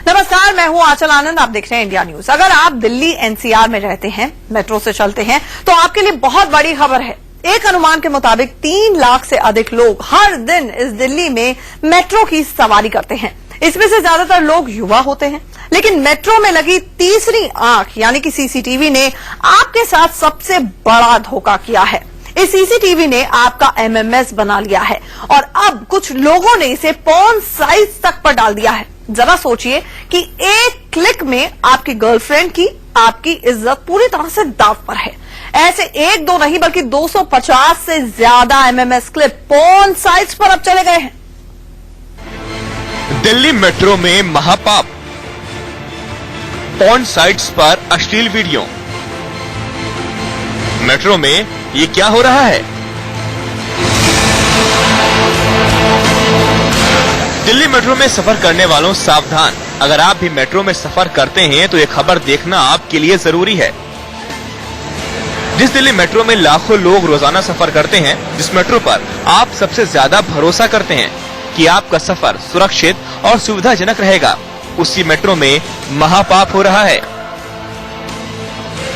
नमस्कार, मैं हूं आंचल आनंद। आप देख रहे हैं इंडिया न्यूज। अगर आप दिल्ली एनसीआर में रहते हैं, मेट्रो से चलते हैं, तो आपके लिए बहुत बड़ी खबर है। एक अनुमान के मुताबिक 3 लाख से अधिक लोग हर दिन इस दिल्ली में मेट्रो की सवारी करते हैं। इसमें से ज्यादातर लोग युवा होते हैं, लेकिन मेट्रो में लगी तीसरी आंख यानी कि सीसीटीवी ने आपके साथ सबसे बड़ा धोखा किया है। इस सीसीटीवी ने आपका एमएमएस बना लिया है और अब कुछ लोगों ने इसे पॉर्न साइट तक पर डाल दिया है। जरा सोचिए कि एक क्लिक में आपकी गर्लफ्रेंड की आपकी इज्जत पूरी तरह से दांव पर है। ऐसे 1-2 नहीं बल्कि 250 से ज्यादा एमएमएस क्लिप पॉर्न साइट्स पर अब चले गए हैं। दिल्ली मेट्रो में महापाप, पॉर्न साइट्स पर अश्लील वीडियो। मेट्रो में ये क्या हो रहा है? दिल्ली मेट्रो में सफर करने वालों सावधान। अगर आप भी मेट्रो में सफर करते हैं तो ये खबर देखना आपके लिए जरूरी है। जिस दिल्ली मेट्रो में लाखों लोग रोजाना सफर करते हैं, जिस मेट्रो पर आप सबसे ज्यादा भरोसा करते हैं कि आपका सफर सुरक्षित और सुविधाजनक रहेगा, उसी मेट्रो में महापाप हो रहा है।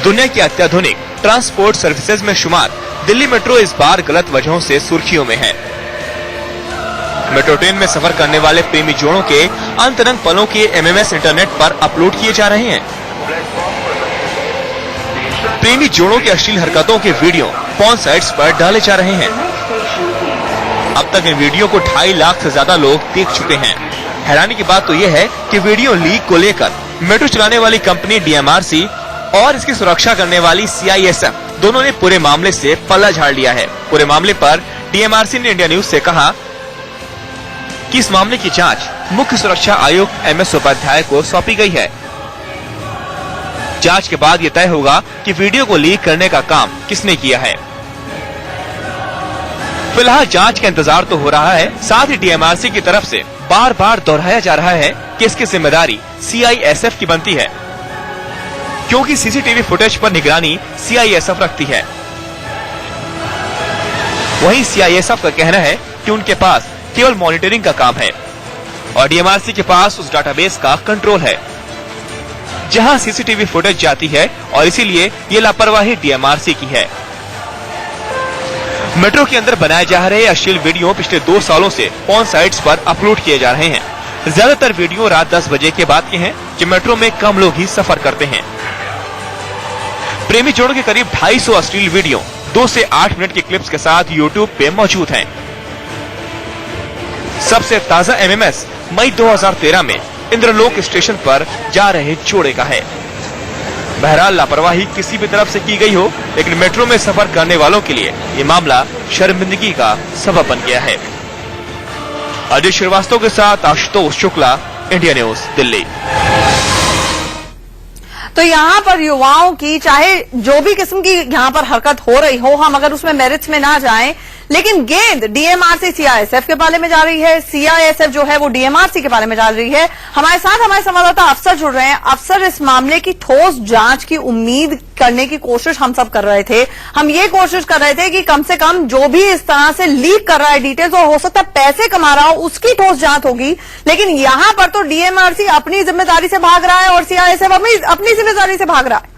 दुनिया की अत्याधुनिक ट्रांसपोर्ट सर्विसेज में शुमार दिल्ली मेट्रो इस बार गलत वजहों से सुर्खियों में है। मेट्रो ट्रेन में सफर करने वाले प्रेमी जोड़ों के अंतरंग पलों के एमएमएस इंटरनेट पर अपलोड किए जा रहे हैं। प्रेमी जोड़ों की अश्लील हरकतों के वीडियो पॉर्न साइट्स पर डाले जा रहे हैं। अब तक इन वीडियो को 2.5 लाख से ज्यादा लोग देख चुके हैं। हैरानी की बात तो यह है कि वीडियो लीक को लेकर मेट्रो चलाने वाली कंपनी डीएमआरसी और इसकी सुरक्षा करने वाली सीआईएसएफ दोनों ने पूरे मामले से पल्ला झाड़ लिया है। पूरे मामले पर डीएमआरसी ने इंडिया न्यूज से कहा कि इस मामले की जांच मुख्य सुरक्षा आयुक्त एमएस उपाध्याय को सौंपी गई है। जांच के बाद ये तय होगा कि वीडियो को लीक करने का काम किसने किया है। फिलहाल जांच का इंतजार तो हो रहा है, साथ ही डीएमआरसी की तरफ से बार बार दोहराया जा रहा है कि इसकी जिम्मेदारी सीआईएसएफ की बनती है, क्योंकि सीसीटीवी फुटेज पर निगरानी सीआईएसएफ रखती है। वहीं सीआईएसएफ का कहना है कि उनके पास केवल मॉनिटरिंग का काम है और डीएमआरसी के पास उस डाटाबेस का कंट्रोल है जहां सीसीटीवी फुटेज जाती है, और इसीलिए ये लापरवाही डीएमआरसी की है। मेट्रो के अंदर बनाए जा रहे अश्लील वीडियो पिछले 2 सालों से पॉर्न साइट्स पर अपलोड किए जा रहे हैं। ज्यादातर वीडियो रात 10 बजे के बाद के हैं, जो मेट्रो में कम लोग ही सफर करते हैं। प्रेमी जोड़ों के करीब 250 अश्लील वीडियो 2 से 8 मिनट के क्लिप्स के साथ यूट्यूब पे मौजूद हैं। सबसे ताजा एमएमएस मई 2013 में इंद्रलोक स्टेशन पर जा रहे जोड़े का है। बहरहाल लापरवाही किसी भी तरफ से की गई हो, लेकिन मेट्रो में सफर करने वालों के लिए ये मामला शर्मिंदगी का सबब बन गया है। अजय श्रीवास्तव के साथ आशुतोष शुक्ला, इंडिया न्यूज, दिल्ली। तो यहाँ पर युवाओं की चाहे जो भी किस्म की यहाँ पर हरकत हो रही हो, हम अगर उसमें मेरिट्स में ना जाएं, लेकिन गेंद डीएमआरसी सीआईएसएफ के बारे में जा रही है, सीआईएसएफ जो है वो डीएमआरसी के बारे में जा रही है। हमारे साथ हमारे संवाददाता अफसर जुड़ रहे हैं। अफसर, इस मामले की ठोस जांच की उम्मीद करने की कोशिश हम सब कर रहे थे। हम ये कोशिश कर रहे थे कि कम से कम जो भी इस तरह से लीक कर रहा है डिटेल्स और हो सकता है पैसे कमा रहा हो, उसकी ठोस जांच होगी। लेकिन यहाँ पर तो डीएमआरसी अपनी जिम्मेदारी से भाग रहा है और सीआईएसएफ अपनी जिम्मेदारी से भाग रहा है।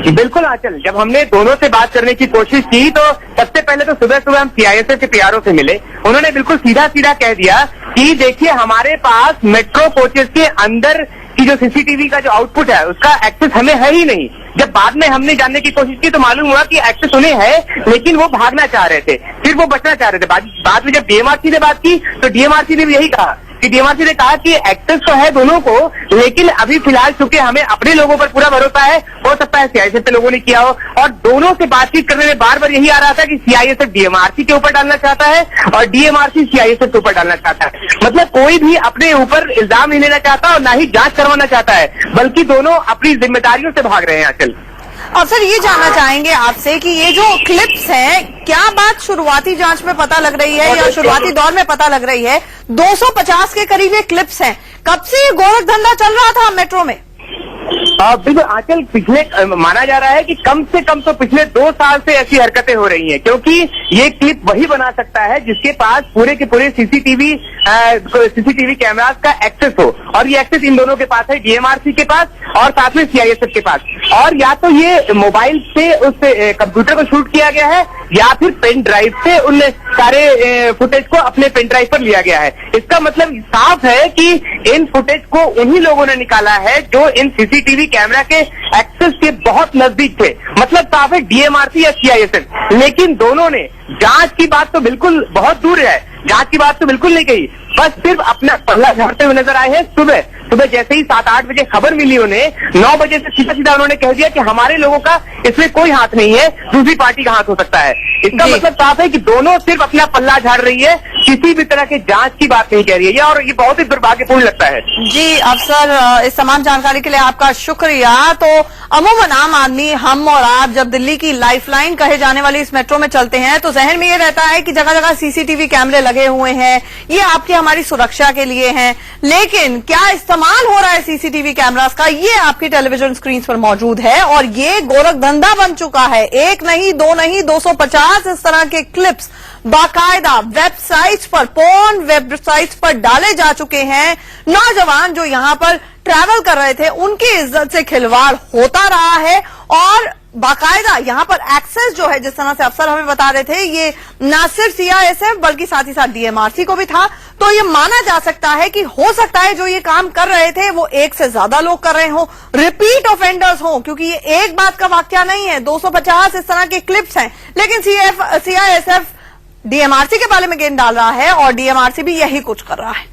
बिल्कुल आंचल, जब हमने दोनों से बात करने की कोशिश की तो सबसे पहले तो सुबह सुबह हम सीआईएसएफ के पीआरओ से मिले। उन्होंने बिल्कुल सीधा सीधा कह दिया कि देखिए, हमारे पास मेट्रो कोचेस के अंदर की जो सीसीटीवी का जो आउटपुट है उसका एक्सेस हमें है ही नहीं। जब बाद में हमने जानने की कोशिश की तो मालूम हुआ कि एक्सेस उन्हें है, लेकिन वो भागना चाह रहे थे, फिर वो बचना चाह रहे थे। बाद में जब डीएमआरसी ने बात की तो डीएमआरसी ने भी यही कहा कि डीएमआरसी ने कहा कि एक्सेस तो है दोनों को, लेकिन अभी फिलहाल चूंकि हमें अपने लोगों पर पूरा भरोसा है, हो सकता है सीआईएसएफ के लोगों ने किया हो। और दोनों से बातचीत करने में बार बार यही आ रहा था कि सीआईएसएफ डीएमआरसी के ऊपर डालना चाहता है और डीएमआरसी सीआईएसएफ के ऊपर डालना चाहता है। मतलब कोई भी अपने ऊपर इल्जाम नहीं लेना चाहता और ना ही जांच करवाना चाहता है, बल्कि दोनों अपनी जिम्मेदारियों से भाग रहे हैं। आंचल, अफसर, ये जानना चाहेंगे आपसे कि ये जो क्लिप्स हैं, क्या बात शुरुआती जांच में पता लग रही है या शुरुआती दौर में पता लग रही है? 250 के करीब ये क्लिप्स हैं। कब से ये गोरख धंधा चल रहा था मेट्रो में? बिल्कुल आंचल, पिछले माना जा रहा है कि कम से कम तो पिछले 2 साल से ऐसी हरकतें हो रही हैं, क्योंकि ये क्लिप वही बना सकता है जिसके पास पूरे के पूरे सीसीटीवी सीसीटीवी कैमरास का एक्सेस हो, और ये एक्सेस इन दोनों के पास है, डीएमआरसी के पास और साथ में सीआईएसएफ के पास। और या तो ये मोबाइल से उस कंप्यूटर को शूट किया गया है या फिर पेन ड्राइव से उन सारे फुटेज को अपने पेन ड्राइव पर लिया गया है। इसका मतलब साफ है कि इन फुटेज को उन्हीं लोगों ने निकाला है जो इन सीसीटीवी कैमरा के एक्सेस के बहुत नजदीक थे। मतलब साफ है डीएमआरसी या सीआईएसएफ। लेकिन दोनों ने जांच की बात तो बिल्कुल बहुत दूर है, जांच की बात तो बिल्कुल नहीं कही, बस सिर्फ अपना पल्ला झाड़ते हुए नजर आए हैं। सुबह जैसे ही 7-8 बजे खबर मिली उन्हें, 9 बजे से सीधा उन्होंने कह दिया कि हमारे लोगों का इसमें कोई हाथ नहीं है, दूसरी पार्टी का हाथ हो सकता है। इसका मतलब साफ है कि दोनों सिर्फ अपना पल्ला झाड़ रही है, किसी भी तरह की जांच की बात नहीं कह रही है, और ये बहुत ही दुर्भाग्यपूर्ण लगता है। जी अफसर, इस तमाम जानकारी के लिए आपका शुक्रिया। तो अमूमन आम आदमी, हम और आप जब दिल्ली की लाइफलाइन कहे जाने वाली इस मेट्रो में चलते हैं तो जहन में ये रहता है कि जगह जगह सीसीटीवी कैमरे लगे हुए हैं, ये आपकी हमारी सुरक्षा के लिए हैं। लेकिन क्या इस्तेमाल हो रहा है सीसीटीवी कैमरास का, ये आपकी टेलीविजन स्क्रीन पर मौजूद है, और ये गोरखधंधा बन चुका है। एक नहीं, दो नहीं, 250 इस तरह के क्लिप्स बाकायदा वेबसाइट्स पर, पोर्न वेबसाइट्स पर डाले जा चुके हैं। नौजवान जो यहां पर ट्रैवल कर रहे थे उनकी इज्जत से खिलवाड़ होता रहा है, और बाकायदा यहां पर एक्सेस जो है, जिस तरह से अफसर हमें बता रहे थे, ये न सिर्फ सीआईएसएफ बल्कि साथ ही साथ डीएमआरसी को भी था। तो ये माना जा सकता है कि हो सकता है जो ये काम कर रहे थे वो एक से ज्यादा लोग कर रहे हो, रिपीट ऑफेंडर्स हो, क्योंकि ये एक बात का वाकया नहीं है। 250 इस तरह के क्लिप्स हैं, लेकिन सीआईएसएफ डीएमआरसी के बारे में गेंद डाल रहा है और डीएमआरसी भी यही कुछ कर रहा है।